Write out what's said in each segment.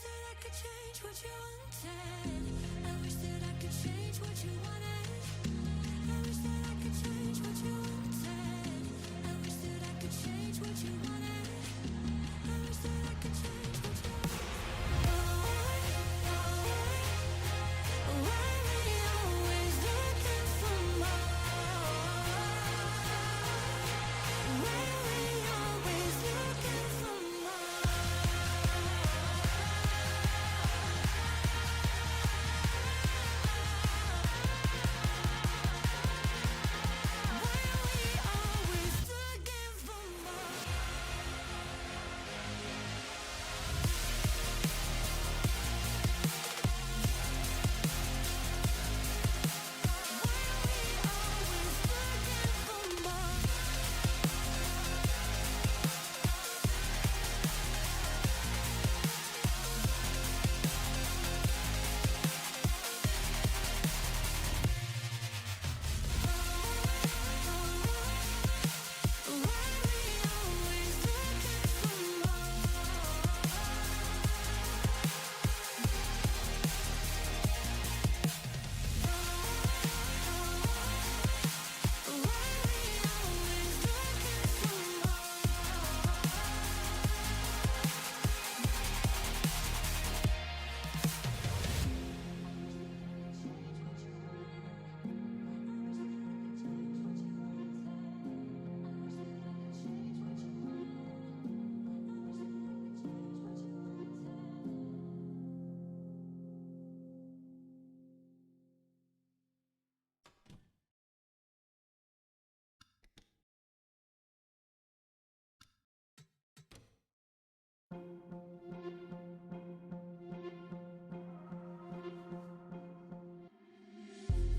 that I could change what you wanted. I wish that I could change what you wanted. I wish that I could change what you wanted. I wish that I could change what you wanted. I wish that I could change what you wanted. Why we always looking for more? Why we always looking for more?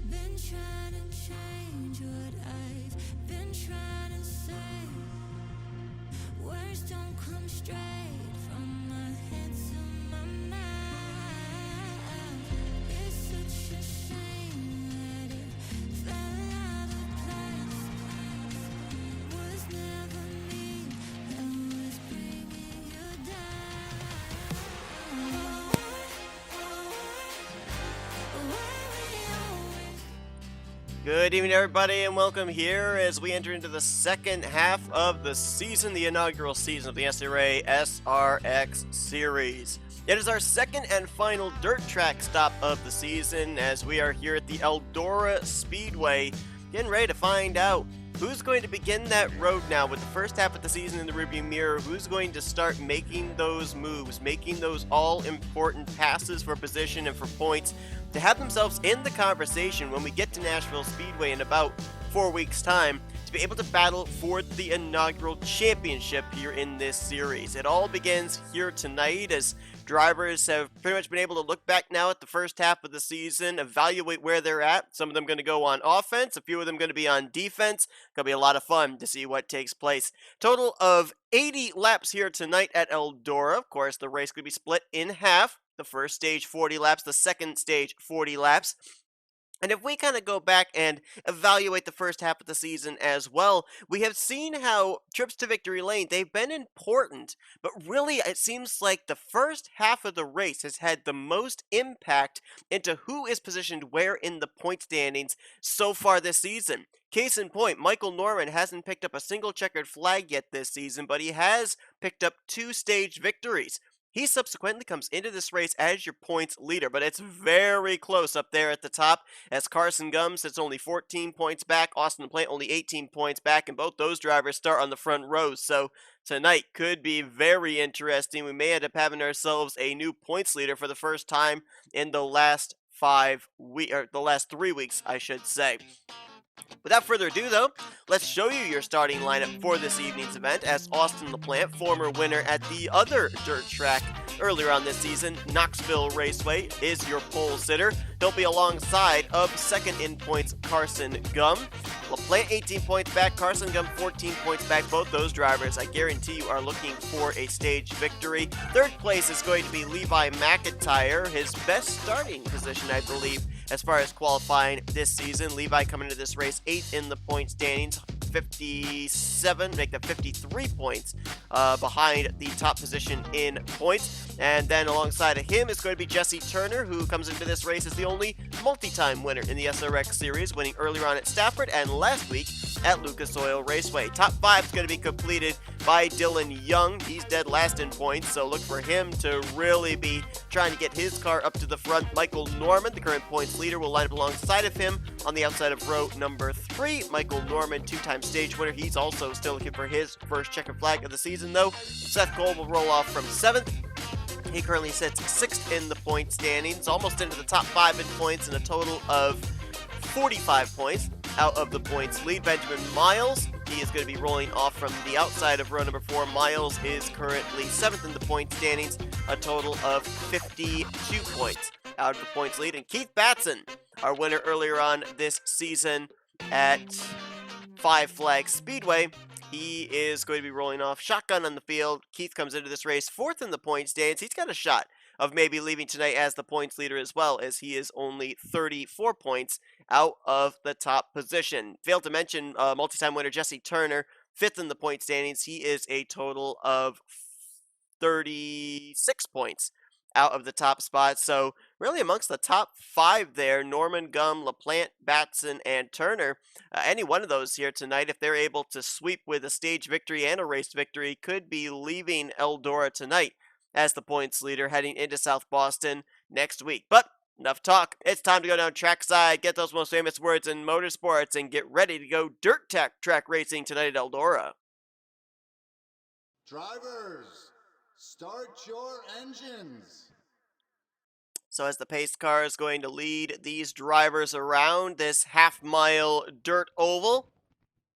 Been trying to change what I've been trying to say. Words don't come straight from my head to my mouth. It's such a shame that it fell out of place. Was never me that was bringing you down. Why we always Good evening, everybody, and welcome here as we enter into the second half of the season, the inaugural season of the NNSCRA SRX series. It is our second and final dirt track stop of the season as we are here at the Eldora Speedway, getting ready to find out who's going to begin that road now with the first half of the season in the rearview mirror, who's going to start making those moves, making those all-important passes for position and for points to have themselves in the conversation when we get to Nashville Speedway in about 4 weeks' time to be able to battle for the inaugural championship here in this series. It all begins here tonight as drivers have pretty much been able to look back now at the first half of the season, evaluate where they're at. Some of them going to go on offense, a few of them going to be on defense. Going to be a lot of fun to see what takes place. Total of 80 laps here tonight at Eldora. Of course, the race could be split in half. The first stage 40 laps, the second stage 40 laps. And if we kind of go back and evaluate the first half of the season as well, we have seen how trips to victory lane, they've been important, but really it seems like the first half of the race has had the most impact into who is positioned where in the point standings so far this season. Case in point, Michael Norman hasn't picked up a single checkered flag yet this season, but he has picked up 2 stage victories. He subsequently comes into this race as your points leader, but it's very close up there at the top as Carson Gum sits only 14 points back, Austin LaPlante only 18 points back, and both those drivers start on the front rows. So tonight could be very interesting. We may end up having ourselves a new points leader for the first time in the last 3 weeks, I should say. Without further ado, though, let's show you your starting lineup for this evening's event as Austin LaPlante, former winner at the other dirt track earlier on this season, Knoxville Raceway, is your pole sitter. He'll be alongside of second in points, Carson Gum. LaPlante 18 points back, Carson Gum 14 points back. Both those drivers, I guarantee you, are looking for a stage victory. Third place is going to be Levi Mcintyre, his best starting position, I believe, as far as qualifying this season. Levi coming into this race 8th in the point standings, make that 53 points behind the top position in points. And then alongside of him is going to be Jesse Turner, who comes into this race as the only multi-time winner in the SRX series, winning earlier on at Stafford and last week at Lucas Oil Raceway. Top 5 is going to be completed by Dylan Young. He's dead last in points, so look for him to really be trying to get his car up to the front. Michael Norman, the current points leader, will line up alongside of him on the outside of row number 3. Michael Norman, 2-time stage winner. He's also still looking for his first checkered flag of the season, though. Seth Cole will roll off from 7th. He currently sits 6th in the point standings, almost into the top 5 in points, and a total of 45 points out of the points lead. Benjamin Miles, he is going to be rolling off from the outside of row number 4. Miles is currently 7th in the point standings, a total of 52 points out of the points lead. And Keith Batson, our winner earlier on this season at Five Flags Speedway, he is going to be rolling off shotgun on the field. Keith comes into this race 4th in the point standings. He's got a shot of maybe leaving tonight as the points leader as well, as he is only 34 points out of the top position. Failed to mention multi-time winner Jesse Turner, 5th in the point standings. He is a total of 36 points out of the top spot. So really amongst the top 5 there, Norman, Gum, LaPlante, Batson, and Turner, any one of those here tonight, if they're able to sweep with a stage victory and a race victory, could be leaving Eldora tonight as the points leader heading into South Boston next week. But enough talk. It's time to go down trackside, get those most famous words in motorsports, and get ready to go dirt track racing tonight at Eldora. Drivers, start your engines. So as the pace car is going to lead these drivers around this half-mile dirt oval,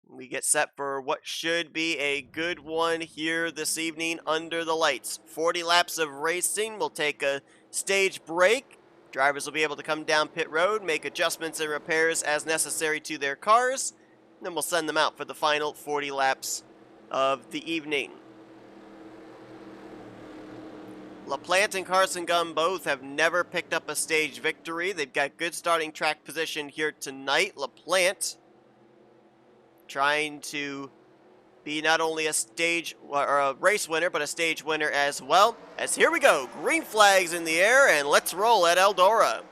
we get set for what should be a good one here this evening under the lights. 40 laps of racing. We'll take a stage break. Drivers will be able to come down pit road, make adjustments and repairs as necessary to their cars, and then we'll send them out for the final 40 laps of the evening. LaPlante and Carson Gum both have never picked up a stage victory. They've got good starting track position here tonight. LaPlante trying to be not only a stage or a race winner, but a stage winner as well. As here we go, green flags in the air, and let's roll at Eldora.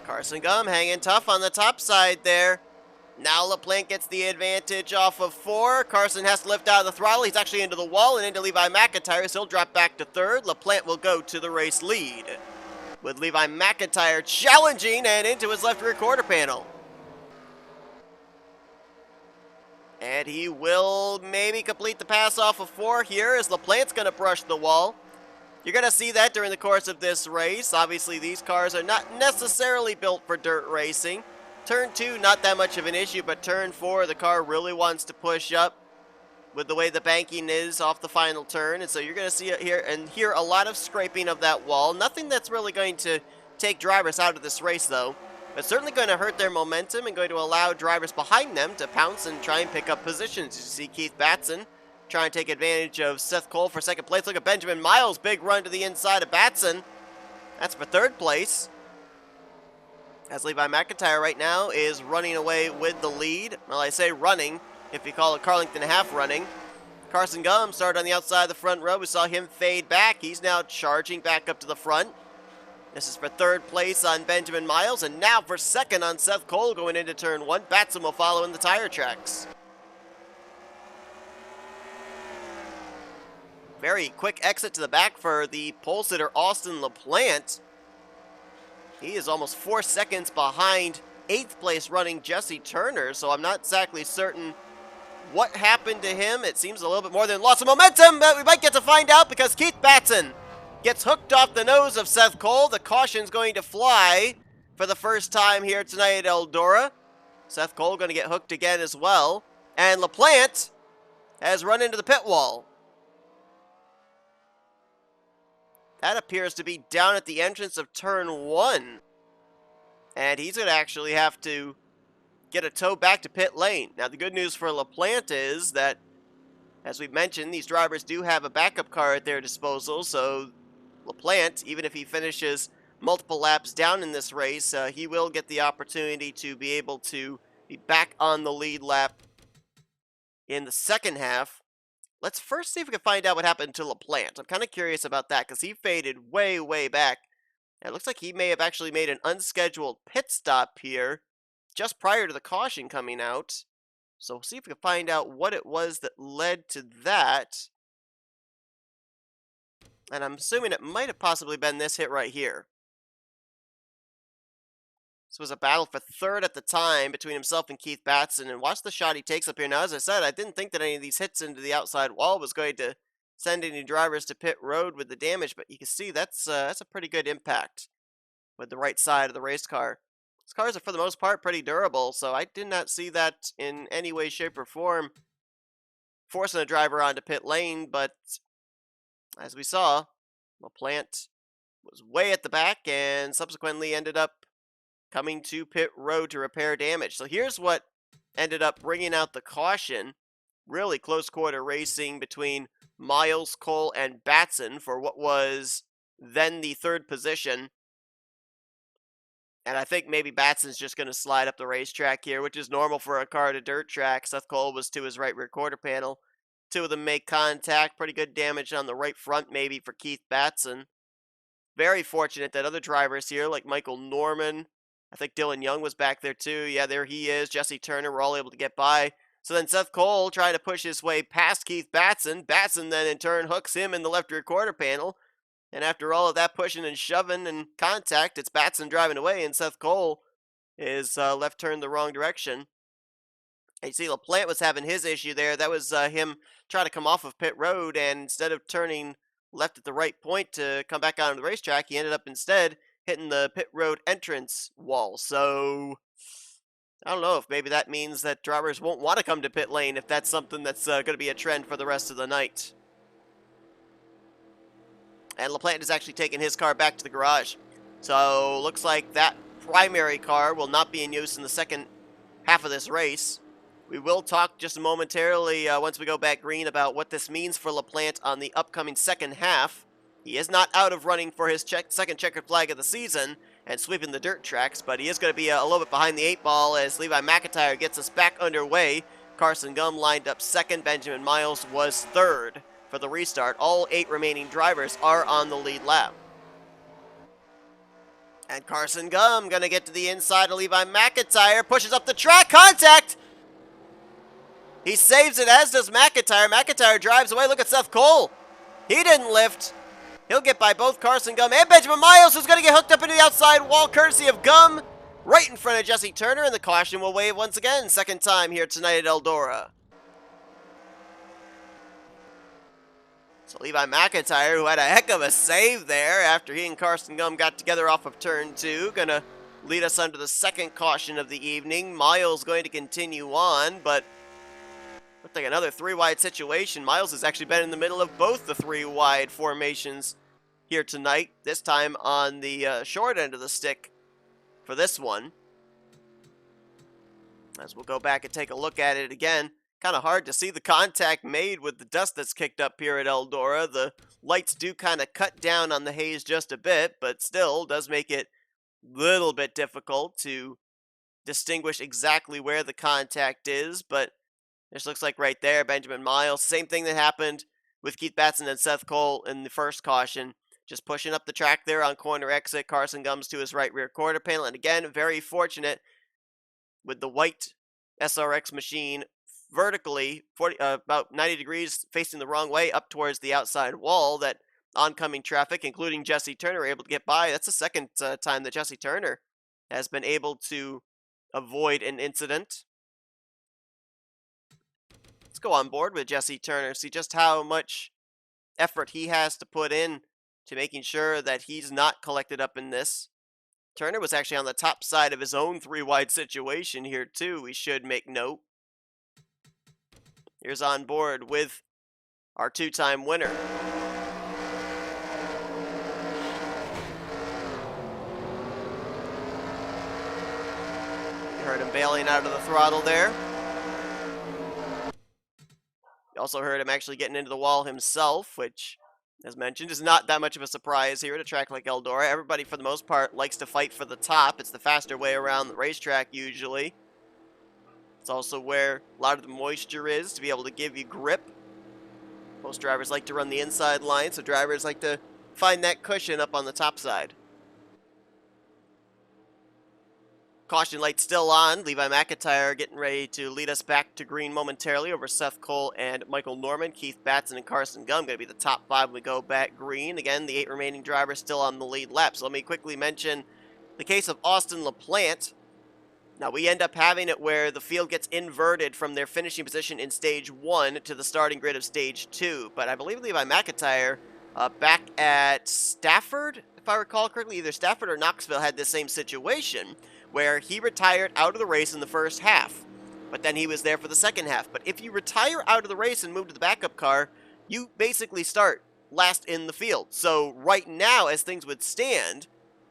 Carson Gum hanging tough on the top side there. Now LaPlante gets the advantage off of 4. Carson has to lift out of the throttle. He's actually into the wall and into Levi Mcintyre, so he'll drop back to 3rd. LaPlante will go to the race lead, with Levi Mcintyre challenging and into his left rear quarter panel. And he will maybe complete the pass off of 4 here, as LaPlante's going to brush the wall. You're going to see that during the course of this race. Obviously, these cars are not necessarily built for dirt racing. Turn 2, not that much of an issue, but turn 4, the car really wants to push up with the way the banking is off the final turn. And so you're going to see it here and hear a lot of scraping of that wall. Nothing that's really going to take drivers out of this race, though. But certainly going to hurt their momentum and going to allow drivers behind them to pounce and try and pick up positions. You see Keith Batson trying to take advantage of Seth Cole for 2nd place. Look at Benjamin Miles, big run to the inside of Batson. That's for 3rd place, as Levi Mcintyre right now is running away with the lead. Well, I say running, if you call it Carlington half running. Carson Gum started on the outside of the front row. We saw him fade back. He's now charging back up to the front. This is for 3rd place on Benjamin Miles, and now for 2nd on Seth Cole going into turn 1. Batson will follow in the tire tracks. Very quick exit to the back for the pole sitter Austin LaPlante. He is almost 4 seconds behind 8th place running Jesse Turner, so I'm not exactly certain what happened to him. It seems a little bit more than loss of momentum, but we might get to find out, because Keith Batson gets hooked off the nose of Seth Cole. The caution's going to fly for the first time here tonight at Eldora. Seth Cole going to get hooked again as well. And LaPlante has run into the pit wall. That appears to be down at the entrance of turn 1. And he's going to actually have to get a tow back to pit lane. Now, the good news for LaPlante is that, as we've mentioned, these drivers do have a backup car at their disposal. So LaPlante, even if he finishes multiple laps down in this race, he will get the opportunity to be able to be back on the lead lap in the second half. Let's first see if we can find out what happened to LaPlante. I'm kind of curious about that because he faded way, way back. And it looks like he may have actually made an unscheduled pit stop here just prior to the caution coming out. So we'll see if we can find out what it was that led to that. And I'm assuming it might have possibly been this hit right here. This was a battle for third at the time between himself and Keith Batson, and watch the shot he takes up here. Now, as I said, I didn't think that any of these hits into the outside wall was going to send any drivers to pit road with the damage, but you can see that's a pretty good impact with the right side of the race car. These cars are, for the most part, pretty durable, so I did not see that in any way, shape, or form forcing a driver onto pit lane, but as we saw, LaPlante was way at the back and subsequently ended up coming to pit road to repair damage. So here's what ended up bringing out the caution. Really close quarter racing between Miles, Cole, and Batson for what was then the third position. And I think maybe Batson's just going to slide up the racetrack here, which is normal for a car to dirt track. Seth Cole was to his right rear quarter panel. Two of them make contact. Pretty good damage on the right front maybe for Keith Batson. Very fortunate that other drivers here like Michael Norman, I think Dylan Young was back there too. Yeah, there he is. Jesse Turner were all able to get by. So then Seth Cole trying to push his way past Keith Batson. Batson then in turn hooks him in the left rear quarter panel. And after all of that pushing and shoving and contact, it's Batson driving away, and Seth Cole is left turned the wrong direction. And you see LaPlante was having his issue there. That was him trying to come off of pit road, and instead of turning left at the right point to come back onto the racetrack, he ended up instead hitting the pit road entrance wall. So I don't know if maybe that means that drivers won't want to come to pit lane if that's something that's going to be a trend for the rest of the night. And LaPlante has actually taken his car back to the garage. So looks like that primary car will not be in use in the second half of this race. We will talk just momentarily once we go back green about what this means for LaPlante on the upcoming second half. He is not out of running for his second checkered flag of the season and sweeping the dirt tracks, but he is going to be a little bit behind the 8-ball as Levi Mcintyre gets us back underway. Carson Gum lined up second. Benjamin Miles was third for the restart. All 8 remaining drivers are on the lead lap. And Carson Gum going to get to the inside of Levi Mcintyre, pushes up the track, contact! He saves it, as does McIntyre. McIntyre drives away. Look at Seth Cole. He didn't lift. He'll get by both Carson Gum and Benjamin Miles, who's going to get hooked up into the outside wall, courtesy of Gum, right in front of Jesse Turner, and the caution will wave once again. Second time here tonight at Eldora. So Levi Mcintyre, who had a heck of a save there after he and Carson Gum got together off of turn 2, going to lead us under the second caution of the evening. Miles going to continue on, but looks like another 3-wide situation. Miles has actually been in the middle of both the 3-wide formations here tonight, this time on the short end of the stick for this one. As we'll go back and take a look at it again. Kind of hard to see the contact made with the dust that's kicked up here at Eldora. The lights do kind of cut down on the haze just a bit, but still does make it a little bit difficult to distinguish exactly where the contact is. But this looks like right there, Benjamin Miles. Same thing that happened with Keith Batson and Seth Cole in the first caution. Just pushing up the track there on corner exit. Carson Gums to his right rear quarter panel. And again, very fortunate with the white SRX machine vertically, about 90 degrees facing the wrong way up towards the outside wall, that oncoming traffic, including Jesse Turner, are able to get by. That's the second time that Jesse Turner has been able to avoid an incident. Let's go on board with Jesse Turner, see just how much effort he has to put in to making sure that he's not collected up in this. Turner was actually on the top side of his own 3-wide situation here too, we should make note. Here's on board with our 2-time winner. You heard him bailing out of the throttle there. You also heard him actually getting into the wall himself, which as mentioned, is not that much of a surprise here at a track like Eldora. Everybody, for the most part, likes to fight for the top. It's the faster way around the racetrack, usually. It's also where a lot of the moisture is to be able to give you grip. Most drivers like to run the inside line, so drivers like to find that cushion up on the top side. Caution light still on. Levi Mcintyre getting ready to lead us back to green momentarily over Seth Cole and Michael Norman. Keith Batson and Carson Gum going to be the top 5 when we go back green. Again, the 8 remaining drivers still on the lead lap. So let me quickly mention the case of Austin LaPlante. Now, we end up having it where the field gets inverted from their finishing position in Stage 1 to the starting grid of Stage 2. But I believe Levi Mcintyre, back at Stafford, if I recall correctly, either Stafford or Knoxville had this same situation, where he retired out of the race in the first half. But then he was there for the second half. But if you retire out of the race and move to the backup car, you basically start last in the field. So right now, as things would stand,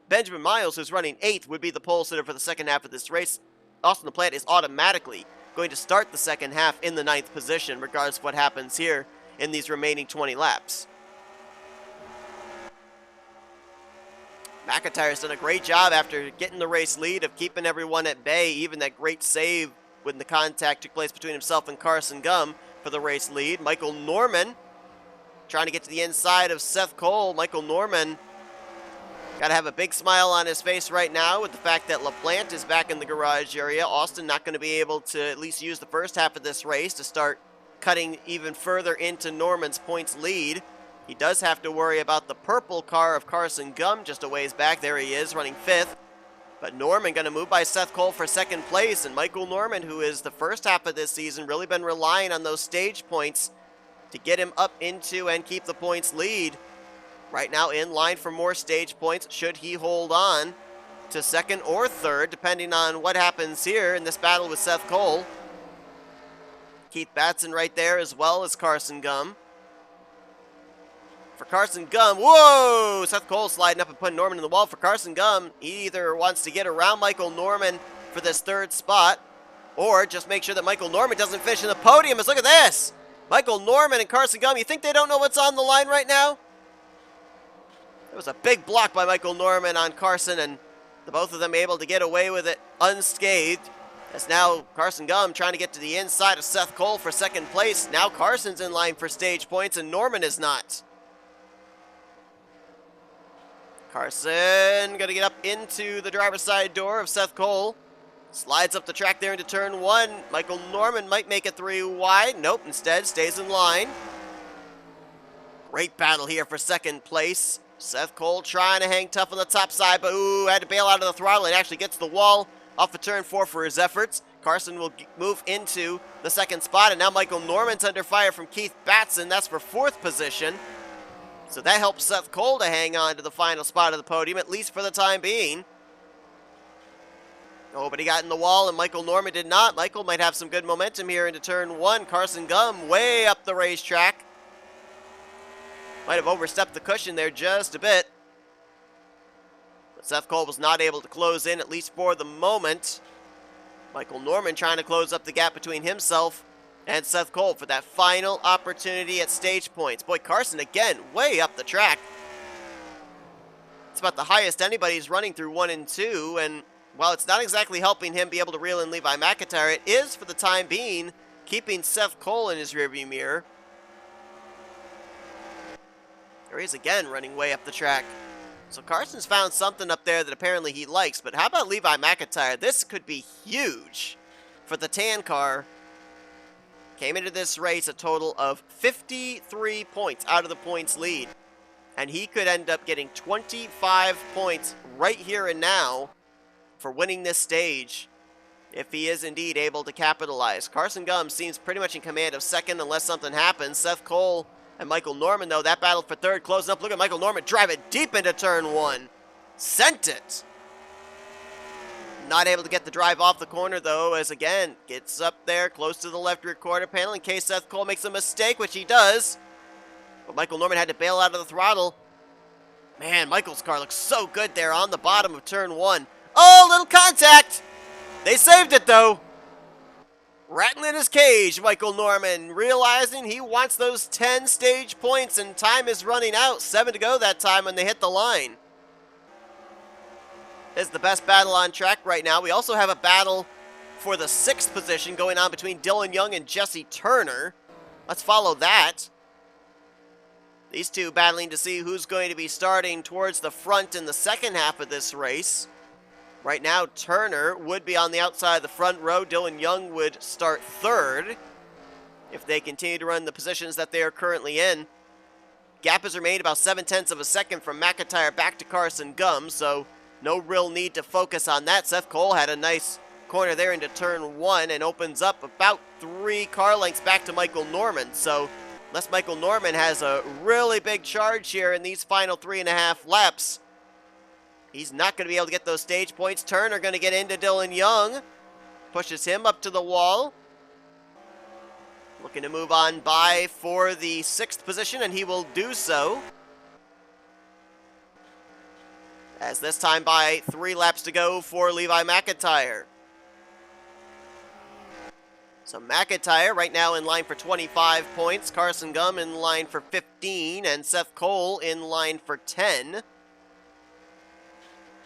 Benjamin Miles, who's running 8th, would be the pole sitter for the second half of this race. Austin LaPlante is automatically going to start the second half in the 9th position, regardless of what happens here in these remaining 20 laps. McIntyre's done a great job after getting the race lead of keeping everyone at bay, even that great save when the contact took place between himself and Carson Gum for the race lead. Michael Norman trying to get to the inside of Seth Cole. Michael Norman got to have a big smile on his face right now with the fact that LaPlante is back in the garage area. Austin not going to be able to at least use the first half of this race to start cutting even further into Norman's points lead. He does have to worry about the purple car of Carson Gum just a ways back. There he is, running 5th. But Norman going to move by Seth Cole for 2nd place. And Michael Norman, who is the first half of this season, really been relying on those stage points to get him up into and keep the points lead. Right now in line for more stage points should he hold on to 2nd or 3rd, depending on what happens here in this battle with Seth Cole. Keith Batson right there as well as Carson Gum. For Carson Gum, whoa! Seth Cole sliding up and putting Norman in the wall. For Carson Gum, he either wants to get around Michael Norman for this 3rd spot, or just make sure that Michael Norman doesn't finish in the podium. As look at this! Michael Norman and Carson Gum, you think they don't know what's on the line right now? It was a big block by Michael Norman on Carson, and the both of them able to get away with it unscathed. As now Carson Gum trying to get to the inside of Seth Cole for 2nd place. Now Carson's in line for stage points, and Norman is not. Carson going to get up into the driver's side door of Seth Cole. Slides up the track there into turn 1. Michael Norman might make it 3 wide. Nope, instead stays in line. Great battle here for 2nd place. Seth Cole trying to hang tough on the top side, but had to bail out of the throttle. It actually gets the wall off of turn 4 for his efforts. Carson will move into the 2nd spot, and now Michael Norman's under fire from Keith Batson. That's for 4th position. So that helps Seth Cole to hang on to the final spot of the podium, at least for the time being. Oh, but he got in the wall, and Michael Norman did not. Michael might have some good momentum here into turn 1. Carson Gum way up the racetrack. Might have overstepped the cushion there just a bit. But Seth Cole was not able to close in, at least for the moment. Michael Norman trying to close up the gap between himself and Seth Cole for that final opportunity at stage points. Boy, Carson again, way up the track. It's about the highest anybody's running through 1 and 2, and while it's not exactly helping him be able to reel in Levi Mcintyre, it is, for the time being, keeping Seth Cole in his rearview mirror. There he is again, running way up the track. So Carson's found something up there that apparently he likes, but how about Levi Mcintyre? This could be huge for the tan car. Came into this race a total of 53 points out of the points lead. And he could end up getting 25 points right here and now for winning this stage, if he is indeed able to capitalize. Carson Gum seems pretty much in command of 2nd unless something happens. Seth Cole and Michael Norman, though, that battle for 3rd closing up. Look at Michael Norman drive it deep into turn 1. Sent it. Not able to get the drive off the corner, though, as again, gets up there close to the left rear quarter panel in case Seth Cole makes a mistake, which he does. But Michael Norman had to bail out of the throttle. Man, Michael's car looks so good there on the bottom of turn 1. Oh, little contact! They saved it, though. Rattling his cage, Michael Norman, realizing he wants those 10 stage points and time is running out. 7 to go that time when they hit the line. Is the best battle on track right now. We also have a battle for the 6th position going on between Dylan Young and Jesse Turner. Let's follow that. These two battling to see who's going to be starting towards the front in the second half of this race. Right now, Turner would be on the outside of the front row. Dylan Young would start 3rd if they continue to run the positions that they are currently in. Gap has remained about 0.7 of a second from McIntyre back to Carson Gum, so no real need to focus on that. Seth Cole had a nice corner there into turn 1 and opens up about 3 car lengths back to Michael Norman. So unless Michael Norman has a really big charge here in these final 3.5 laps, he's not going to be able to get those stage points. Turner going to get into Dylan Young. Pushes him up to the wall. Looking to move on by for the 6th position, and he will do so. As this time by 3 laps to go for Levi Mcintyre. So McIntyre right now in line for 25 points. Carson Gum in line for 15, and Seth Cole in line for 10.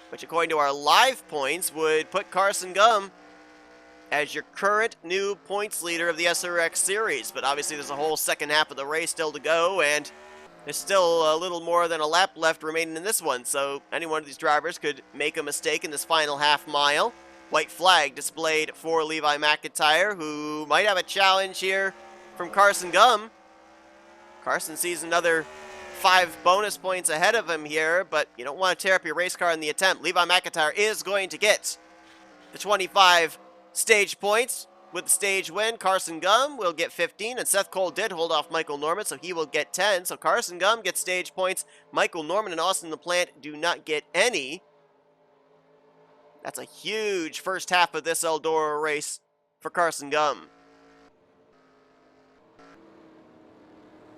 Which, according to our live points, would put Carson Gum as your current new points leader of the SRX series. But obviously there's a whole second half of the race still to go, and there's still a little more than a lap left remaining in this one. So any one of these drivers could make a mistake in this final half mile. White flag displayed for Levi Mcintyre, who might have a challenge here from Carson Gum. Carson sees another 5 bonus points ahead of him here, but you don't want to tear up your race car in the attempt. Levi Mcintyre is going to get the 25 stage points with the stage win. Carson Gum will get 15, and Seth Cole did hold off Michael Norman, so he will get 10. So Carson Gum gets stage points. Michael Norman and Austin LaPlante do not get any. That's a huge first half of this Eldora race for Carson Gum.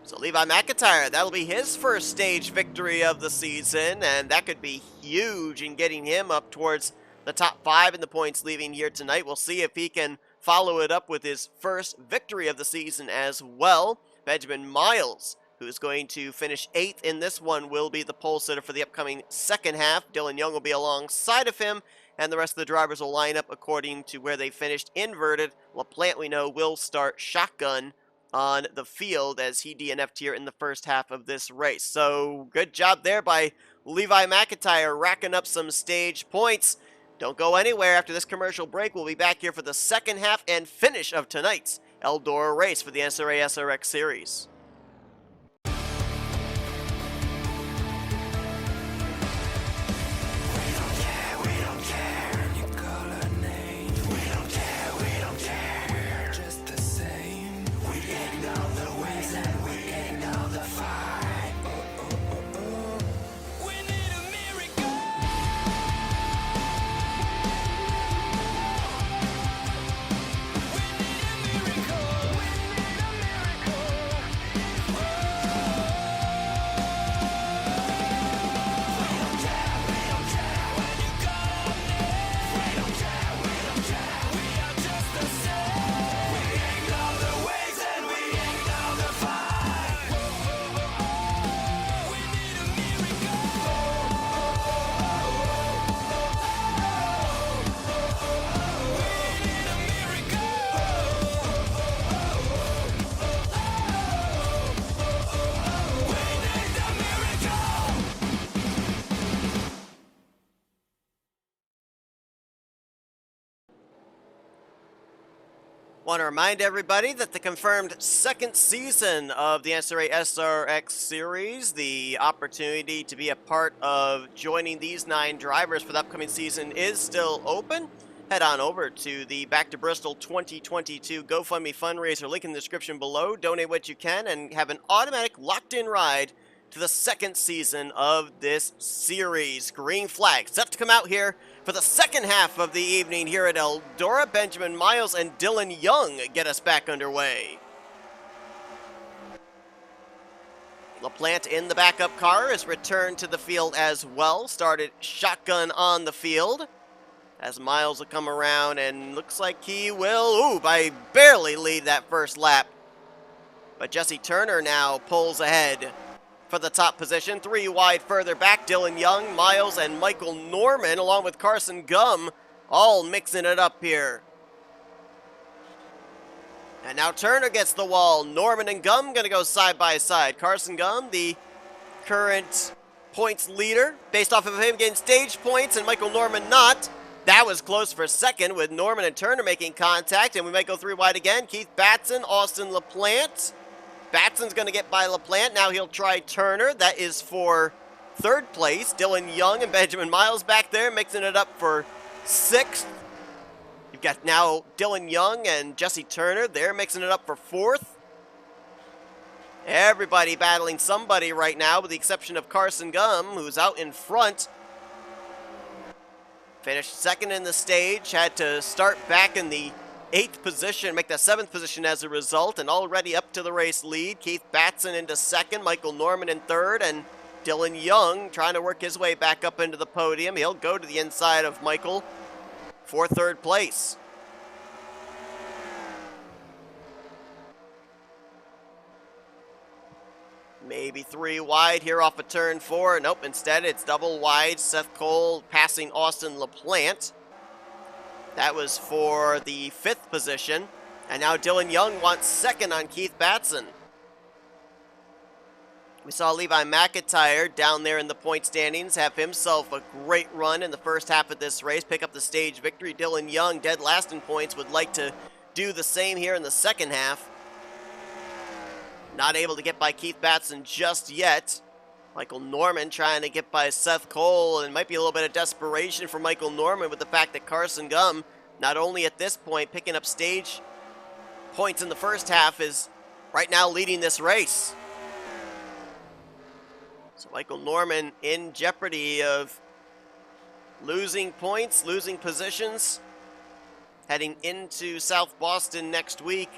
So Levi Mcintyre, that'll be his first stage victory of the season, and that could be huge in getting him up towards the top 5 in the points leaving here tonight. We'll see if he can follow it up with his first victory of the season as well. Benjamin Miles, who's going to finish 8th in this one, will be the pole sitter for the upcoming second half. Dylan Young will be alongside of him, and the rest of the drivers will line up according to where they finished inverted. LaPlante, we know, will start shotgun on the field as he DNF'd here in the first half of this race. So good job there by Levi Mcintyre, racking up some stage points. Don't go anywhere after this commercial break. We'll be back here for the second half and finish of tonight's Eldora race for the NNSCRA SRX Series. Want to remind everybody that the confirmed second season of the NNSCRA SRX Series, the opportunity to be a part of joining these 9 drivers for the upcoming season, is still open. Head on over to the Back to Bristol 2022 GoFundMe fundraiser, link in the description below. Donate what you can and have an automatic locked-in ride to the second season of this series. Green flag set to come out here for the second half of the evening here at Eldora. Benjamin Miles and Dylan Young get us back underway. LaPlante in the backup car is returned to the field as well. Started shotgun on the field as Miles will come around, and looks like he will, by barely lead that first lap. But Jesse Turner now pulls ahead for the top position. 3 wide further back, Dylan Young, Miles, and Michael Norman, along with Carson Gum, all mixing it up here. And now Turner gets the wall. Norman and Gum going to go side by side. Carson Gum, the current points leader, based off of him getting stage points, and Michael Norman not. That was close for second, with Norman and Turner making contact, and we might go 3 wide again. Keith Batson, Austin LaPlante. Batson's going to get by LaPlante. Now he'll try Turner. That is for third place. Dylan Young and Benjamin Miles back there, mixing it up for 6th. You've got now Dylan Young and Jesse Turner. They're mixing it up for 4th. Everybody battling somebody right now, with the exception of Carson Gum, who's out in front. Finished second in the stage, had to start back in the 8th position, make that 7th position as a result, and already up to the race lead. Keith Batson into second, Michael Norman in third, and Dylan Young trying to work his way back up into the podium. He'll go to the inside of Michael for third place. Maybe 3 wide here off of turn 4. Nope, instead it's double wide. Seth Cole passing Austin LaPlante. That was for the 5th position. And now Dylan Young wants second on Keith Batson. We saw Levi Mcintyre down there in the point standings have himself a great run in the first half of this race, pick up the stage victory. Dylan Young, dead last in points, would like to do the same here in the second half. Not able to get by Keith Batson just yet. Michael Norman trying to get by Seth Cole, and might be a little bit of desperation for Michael Norman with the fact that Carson Gum, not only at this point picking up stage points in the first half, is right now leading this race. So Michael Norman in jeopardy of losing points, losing positions, heading into South Boston next week.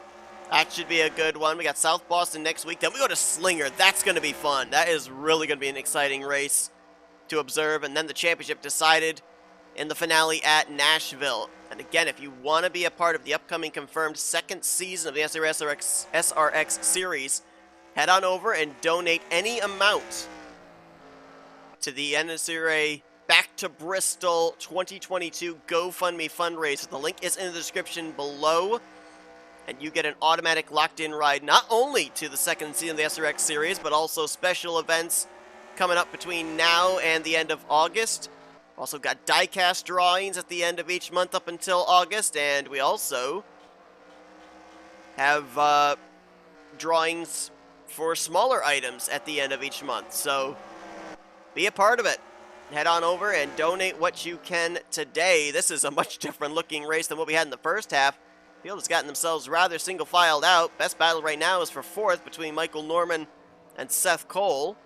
That should be a good one. We got South Boston next week. Then we go to Slinger. That's going to be fun. That is really going to be an exciting race to observe. And then the championship decided in the finale at Nashville. And again, if you want to be a part of the upcoming confirmed 2nd season of the SRX series, head on over and donate any amount to the NNSCRA Back to Bristol 2022 GoFundMe fundraiser. The link is in the description below. And you get an automatic locked-in ride not only to the 2nd season of the SRX series, but also special events coming up between now and the end of August. Also got diecast drawings at the end of each month up until August, and we also have drawings for smaller items at the end of each month. So be a part of it. Head on over and donate what you can today. This is a much different looking race than what we had in the first half. Field has gotten themselves rather single-filed out. Best battle right now is for 4th between Michael Norman and Seth Cole.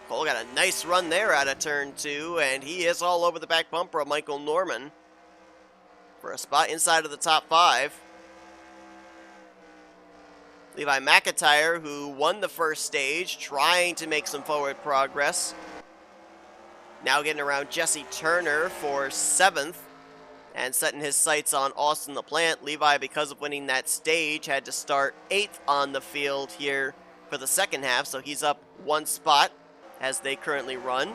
Cole got a nice run there out of turn 2, and he is all over the back bumper of Michael Norman for a spot inside of the top 5. Levi Mcintyre, who won the first stage, trying to make some forward progress. Now getting around Jesse Turner for 7th and setting his sights on Austin LaPlante. Levi, because of winning that stage, had to start 8th on the field here for the second half, so he's up 1 spot as they currently run.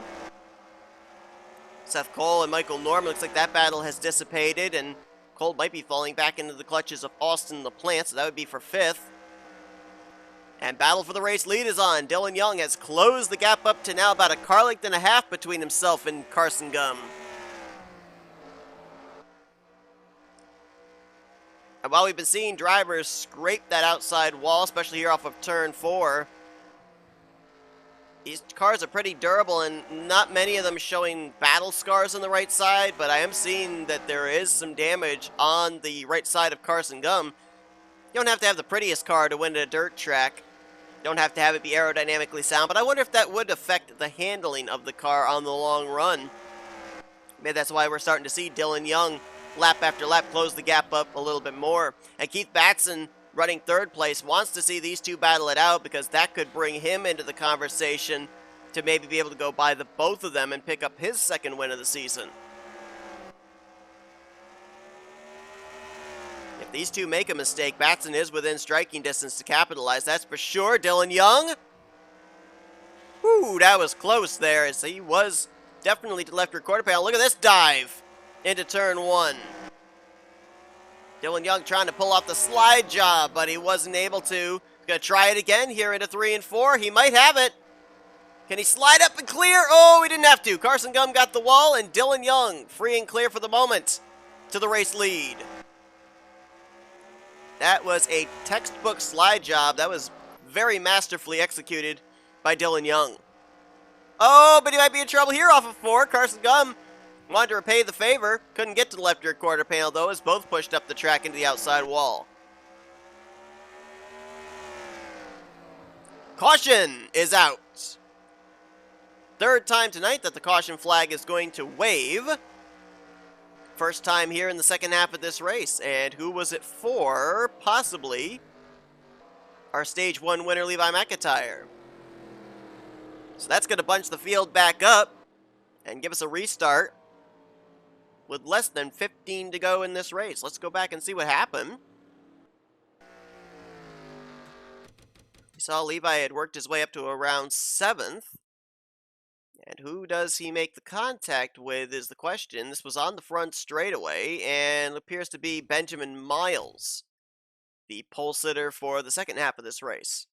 Seth Cole and Michael Norman, looks like that battle has dissipated, and Cole might be falling back into the clutches of Austin LaPlante, so that would be for 5th. And battle for the race lead is on. Dylan Young has closed the gap up to now about a car length and a half between himself and Carson Gum. And while we've been seeing drivers scrape that outside wall, especially here off of turn 4, these cars are pretty durable, and not many of them showing battle scars on the right side, but I am seeing that there is some damage on the right side of Carson Gum. You don't have to have the prettiest car to win at a dirt track. Don't have to have it be aerodynamically sound, but I wonder if that would affect the handling of the car on the long run. Maybe that's why we're starting to see Dylan Young lap after lap close the gap up a little bit more. And Keith Batson, running 3rd place, wants to see these two battle it out because that could bring him into the conversation to maybe be able to go by the both of them and pick up his second win of the season. If these two make a mistake, Batson is within striking distance to capitalize, that's for sure. Dylan Young. Whew, that was close there, as he was definitely to left rear quarter panel. Look at this dive into turn one. Dylan Young trying to pull off the slide job, but he wasn't able to. He's going to try it again here into 3 and 4. He might have it. Can he slide up and clear? Oh, he didn't have to. Carson Gum got the wall, and Dylan Young free and clear for the moment to the race lead. That was a textbook slide job. That was very masterfully executed by Dylan Young. Oh, but he might be in trouble here off of 4. Carson Gum wanted to repay the favor. Couldn't get to the left rear quarter panel, though, as both pushed up the track into the outside wall. Caution is out. Third time tonight that the caution flag is going to wave. First time here in the second half of this race. And who was it for? Possibly our Stage 1 winner, Levi Mcintyre. So that's going to bunch the field back up and give us a restart with less than 15 to go in this race. Let's go back and see what happened. We saw Levi had worked his way up to around 7th. And who does he make the contact with is the question. This was on the front straightaway, and appears to be Benjamin Miles, the pole sitter for the second half of this race.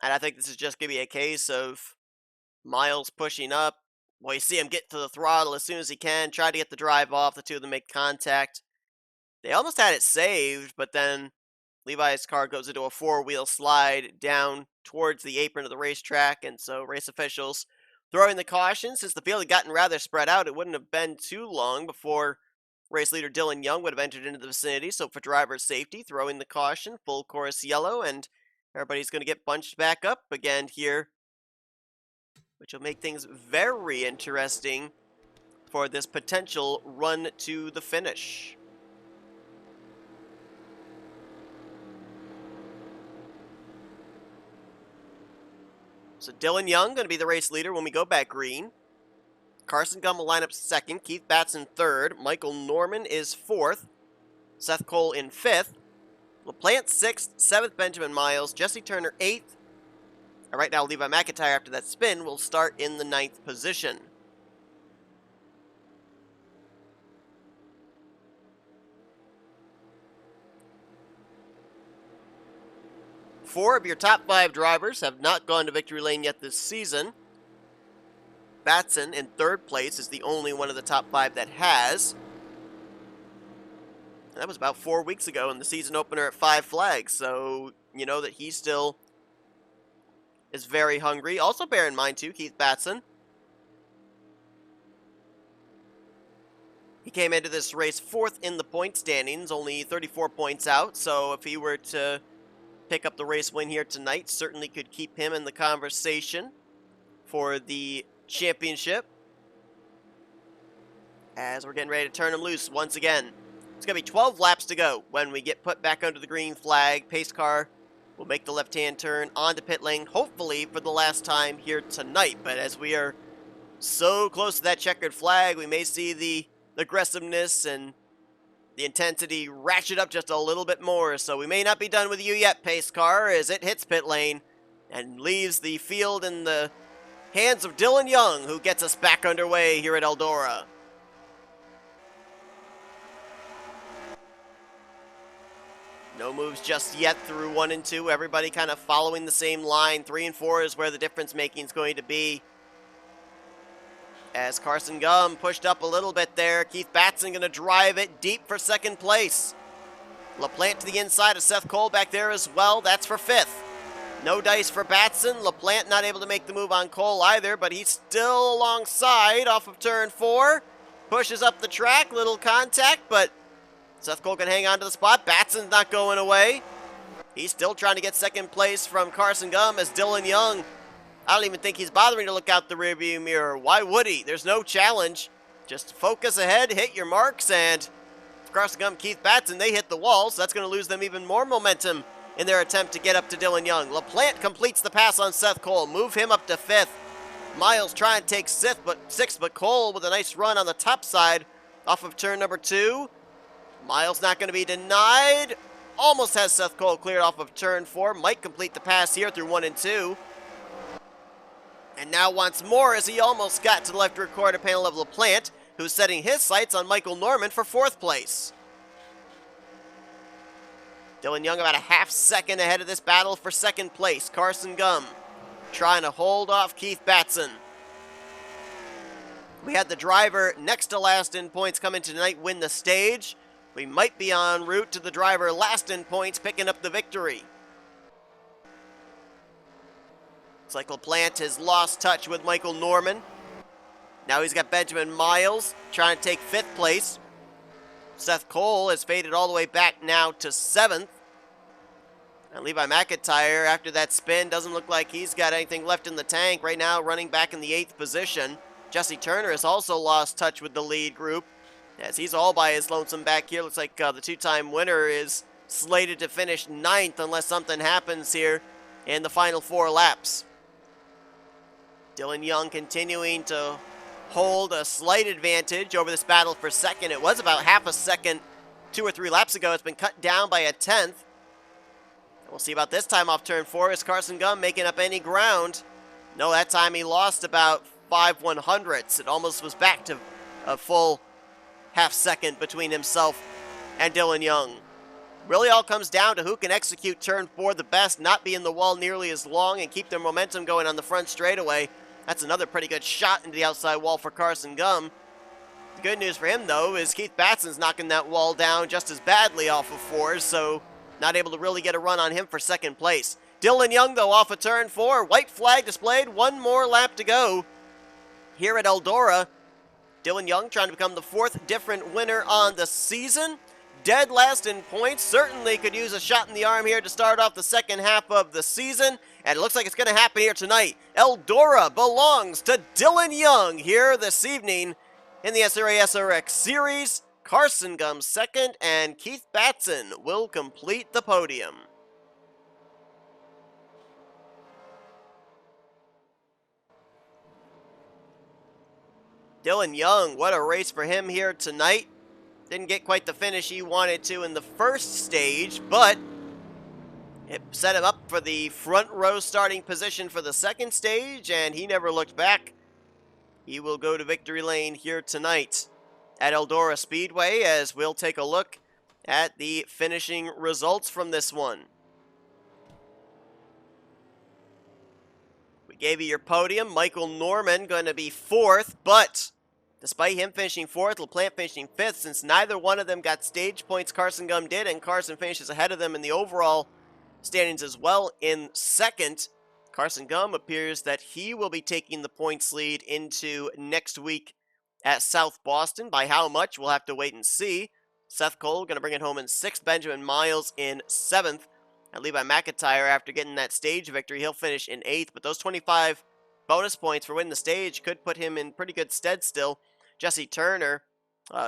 And I think this is just going to be a case of Miles pushing up. Well, you see him get to the throttle as soon as he can, try to get the drive off. The two of them make contact. They almost had it saved, but then Levi's car goes into a four-wheel slide down towards the apron of the racetrack, and so race officials throwing the caution. Since the field had gotten rather spread out, it wouldn't have been too long before race leader Dylan Young would have entered into the vicinity. So for driver's safety, throwing the caution, full course yellow, and everybody's going to get bunched back up again here, which will make things very interesting for this potential run to the finish. So Dylan Young going to be the race leader when we go back green. Carson Gum will line up second. Keith Batson third. Michael Norman is fourth. Seth Cole in fifth. LaPlante sixth. Seventh, Benjamin Miles. Jesse Turner eighth. And right now, Levi Mcintyre, after that spin, will start in the 9th position. Four of your top 5 drivers have not gone to victory lane yet this season. Batson in 3rd place is the only one of the top 5 that has. And that was about 4 weeks ago in the season opener at 5 Flags, so you know that he still is very hungry. Also bear in mind, too, Keith Batson. He came into this race 4th in the point standings, only 34 points out, so if he were to pick up the race win here tonight, certainly could keep him in the conversation for the championship. As we're getting ready to turn him loose once again. It's going to be 12 laps to go when we get put back under the green flag. Pace car will make the left-hand turn onto pit lane, hopefully for the last time here tonight. But as we are so close to that checkered flag, we may see the aggressiveness and the intensity ratchet up just a little bit more, so we may not be done with you yet, pace car, as it hits pit lane and leaves the field in the hands of Dylan Young, who gets us back underway here at Eldora. No moves just yet through 1 and 2. Everybody kind of following the same line. 3 and 4 is where the difference making is going to be. As Carson Gum pushed up a little bit there. Keith Batson going to drive it deep for 2nd place. LaPlante to the inside of Seth Cole back there as well. That's for 5th. No dice for Batson. LaPlante not able to make the move on Cole either, but he's still alongside off of turn 4. Pushes up the track. Little contact, but Seth Cole can hang on to the spot. Batson's not going away. He's still trying to get 2nd place from Carson Gum as Dylan Young, I don't even think he's bothering to look out the rearview mirror. Why would he? There's no challenge. Just focus ahead, hit your marks, and Carson Gum, Keith Batson, they hit the wall, so that's going to lose them even more momentum in their attempt to get up to Dylan Young. LaPlante completes the pass on Seth Cole, move him up to 5th. Miles trying to take 6th, but Cole with a nice run on the top side off of turn number 2. Miles not going to be denied. Almost has Seth Cole cleared off of turn 4. Might complete the pass here through 1 and 2. And now once more as he almost got to the left rear quarter panel of LaPlante, who's setting his sights on Michael Norman for 4th place. Dylan Young about a half second ahead of this battle for 2nd place. Carson Gum trying to hold off Keith Batson. We had the driver next to last in points come in tonight win the stage. We might be en route to the driver last in points picking up the victory. Looks like LaPlante has lost touch with Michael Norman. Now he's got Benjamin Miles trying to take 5th place. Seth Cole has faded all the way back now to 7th. And Levi Mcintyre, after that spin, doesn't look like he's got anything left in the tank. Right now, running back in the 8th position. Jesse Turner has also lost touch with the lead group, as he's all by his lonesome back here. Looks like the 2-time winner is slated to finish 9th unless something happens here in the final 4 laps. Dylan Young continuing to hold a slight advantage over this battle for 2nd. It was about half a second 2 or 3 laps ago. It's been cut down by a 10th. We'll see about this time off turn 4. Is Carson Gum making up any ground? No, that time he lost about 5/100ths. It almost was back to a full half second between himself and Dylan Young. Really all comes down to who can execute turn 4 the best, not be in the wall nearly as long, and keep their momentum going on the front straightaway. That's another pretty good shot into the outside wall for Carson Gum. The good news for him, though, is Keith Batson's knocking that wall down just as badly off of 4s, so not able to really get a run on him for 2nd place. Dylan Young, though, off of turn 4. White flag displayed. 1 more lap to go here at Eldora. Dylan Young trying to become the 4th different winner on the season. Dead last in points. Certainly could use a shot in the arm here to start off the 2nd half of the season. And it looks like it's going to happen here tonight. Eldora belongs to Dylan Young here this evening in the NNSCRA SRX Series. Carson Gum 2nd, and Keith Batson will complete the podium. Dylan Young, what a race for him here tonight. Didn't get quite the finish he wanted to in the first stage, but it set him up for the front row starting position for the 2nd stage, and he never looked back. He will go to victory lane here tonight at Eldora Speedway, as we'll take a look at the finishing results from this one. We gave you your podium. Michael Norman going to be 4th, but despite him finishing 4th, LaPlante finishing 5th, since neither one of them got stage points, Carson Gum did, and Carson finishes ahead of them in the overall standings as well in 2nd. Carson Gum appears that he will be taking the points lead into next week at South Boston. By how much, we'll have to wait and see. Seth Cole going to bring it home in 6th. Benjamin Miles in 7th. And Levi Mcintyre, after getting that stage victory, he'll finish in 8th. But those 25 bonus points for winning the stage could put him in pretty good stead still. Jesse Turner,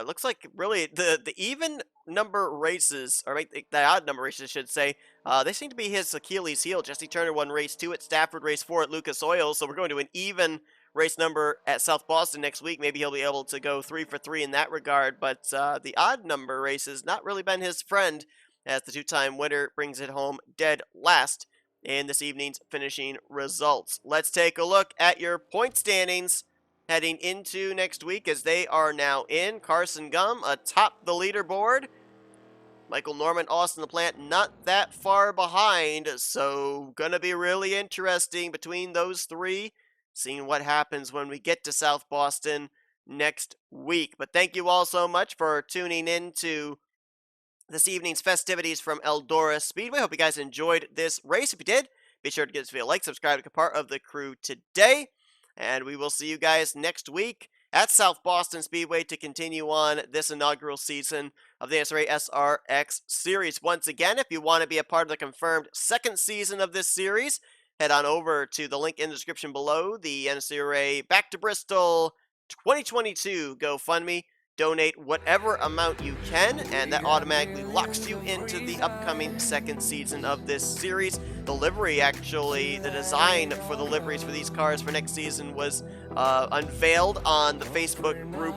looks like really the even number races, or the odd number races, I should say, they seem to be his Achilles heel. Jesse Turner won race 2 at Stafford, race 4 at Lucas Oil. So we're going to an even race number at South Boston next week. Maybe he'll be able to go 3 for 3 in that regard, but the odd number races not really been his friend, as the 2-time winner brings it home dead last in this evening's finishing results. Let's take a look at your point standings heading into next week, as they are now in. Carson Gum atop the leaderboard. Michael Norman, Austin LaPlante not that far behind, so gonna be really interesting between those 3. Seeing what happens when we get to South Boston next week. But thank you all so much for tuning in to this evening's festivities from Eldora Speedway. Hope you guys enjoyed this race. If you did, be sure to give this video a like, subscribe to be part of the crew today. And we will see you guys next week at South Boston Speedway to continue on this inaugural season of the NNSCRA SRX Series. Once again, if you want to be a part of the confirmed 2nd season of this series, head on over to the link in the description below, the NNSCRA Back to Bristol 2022 GoFundMe. Donate whatever amount you can, and that automatically locks you into the upcoming second season of this series. The livery, actually, the design for the liveries for these cars for next season was unveiled on the Facebook group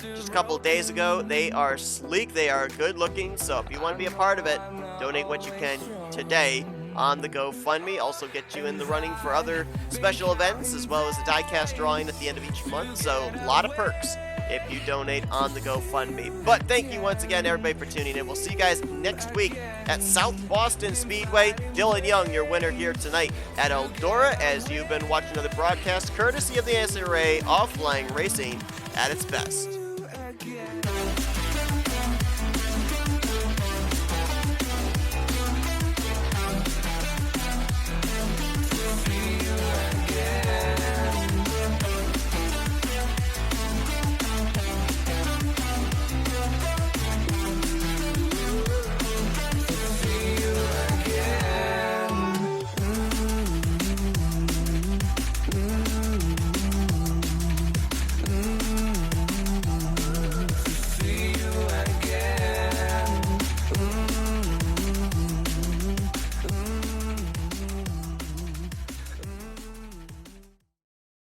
just a couple of days ago. They are sleek, they are good looking, so if you want to be a part of it, donate what you can today on the GoFundMe. Also get you in the running for other special events, as well as a diecast drawing at the end of each month, so a lot of perks if you donate on the GoFundMe. But thank you once again, everybody, for tuning in. We'll see you guys next week at South Boston Speedway. Dylan Young, your winner here tonight at Eldora, as you've been watching another broadcast courtesy of the NNSCRA Offline Racing at its best.